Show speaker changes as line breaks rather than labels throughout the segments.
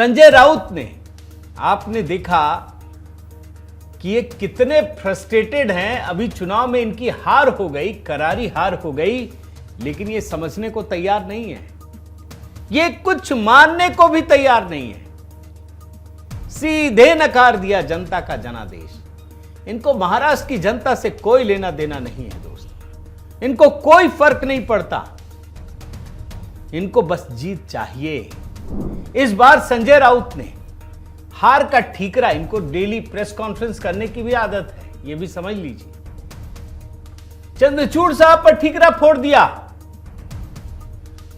संजय राउत ने, आपने देखा कि ये कितने फ्रस्ट्रेटेड हैं। अभी चुनाव में इनकी हार हो गई, करारी हार हो गई, लेकिन ये समझने को तैयार नहीं है, ये कुछ मानने को भी तैयार नहीं है। सीधे नकार दिया जनता का जनादेश। इनको महाराष्ट्र की जनता से कोई लेना देना नहीं है दोस्तों, इनको कोई फर्क नहीं पड़ता, इनको बस जीत चाहिए। इस बार संजय राउत ने हार का ठीकरा, इनको डेली प्रेस कॉन्फ्रेंस करने की भी आदत है, यह भी समझ लीजिए, चंद्रचूड़ साहब पर ठीकरा फोड़ दिया।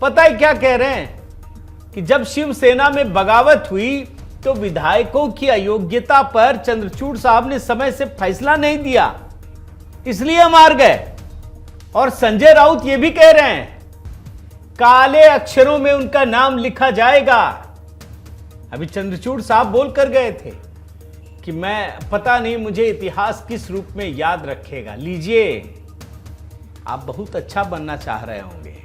पता है क्या कह रहे हैं कि जब शिवसेना में बगावत हुई तो विधायकों की अयोग्यता पर चंद्रचूड़ साहब ने समय से फैसला नहीं दिया, इसलिए हम हार गए। और संजय राउत यह भी कह रहे हैं काले अक्षरों में उनका नाम लिखा जाएगा। अभी चंद्रचूड़ साहब बोल कर गए थे कि मैं पता नहीं मुझे इतिहास किस रूप में याद रखेगा। लीजिए, आप बहुत अच्छा बनना चाह रहे होंगे।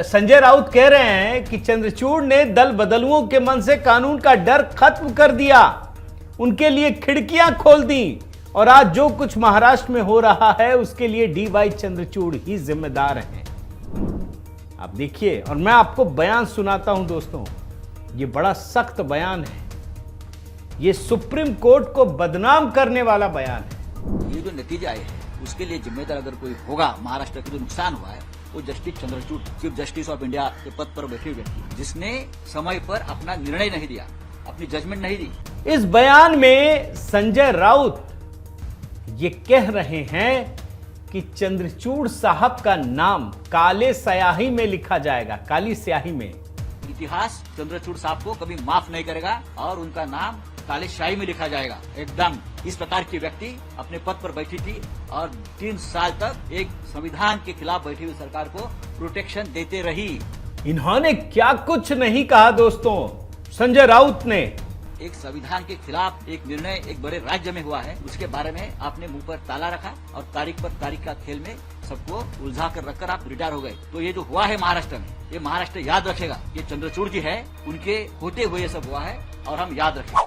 संजय राउत कह रहे हैं कि चंद्रचूड़ ने दल बदलुओं के मन से कानून का डर खत्म कर दिया, उनके लिए खिड़कियां खोल दी, और आज जो कुछ महाराष्ट्र में हो रहा है उसके लिए डीवाई चंद्रचूड़ ही जिम्मेदार हैं। आप देखिए, और मैं आपको बयान सुनाता हूं दोस्तों, ये बड़ा सख्त बयान है, ये सुप्रीम कोर्ट को बदनाम करने वाला बयान है।
ये जो नतीजा आए हैं उसके लिए जिम्मेदार अगर कोई होगा, महाराष्ट्र का जो नुकसान हुआ है, वो justice Chandrachud, chief justice of India के पद पर बैठे व्यक्ति, जिसने समय पर अपना निर्णय नहीं दिया, अपनी जजमेंट नहीं दी।
इस बयान में संजय राउत ये कह रहे हैं कि चंद्रचूड़ साहब का नाम काले स्याही में लिखा जाएगा, काली स्याही में।
इतिहास चंद्रचूड़ साहब को कभी माफ नहीं करेगा और उनका नाम काले स्याही में लिखा जाएगा। एकदम इस प्रकार की व्यक्ति अपने पद पर बैठी थी और 3 साल तक एक संविधान के खिलाफ बैठी हुई सरकार को प्रोटेक्शन देते रही।
इन्होंने क्या कुछ नहीं कहा दोस्तों, संजय राउत ने
एक संविधान के खिलाफ एक निर्णय एक बड़े राज्य में हुआ है, उसके बारे में आपने मुंह पर ताला रखा और तारीख पर तारीख का खेल में सबको उलझा कर रखकर आप रिटायर हो गए। तो ये जो हुआ है महाराष्ट्र में, ये महाराष्ट्र याद रखेगा, ये चंद्रचूड़ जी है, उनके होते हुए ये सब हुआ है और हम याद रखेंगे।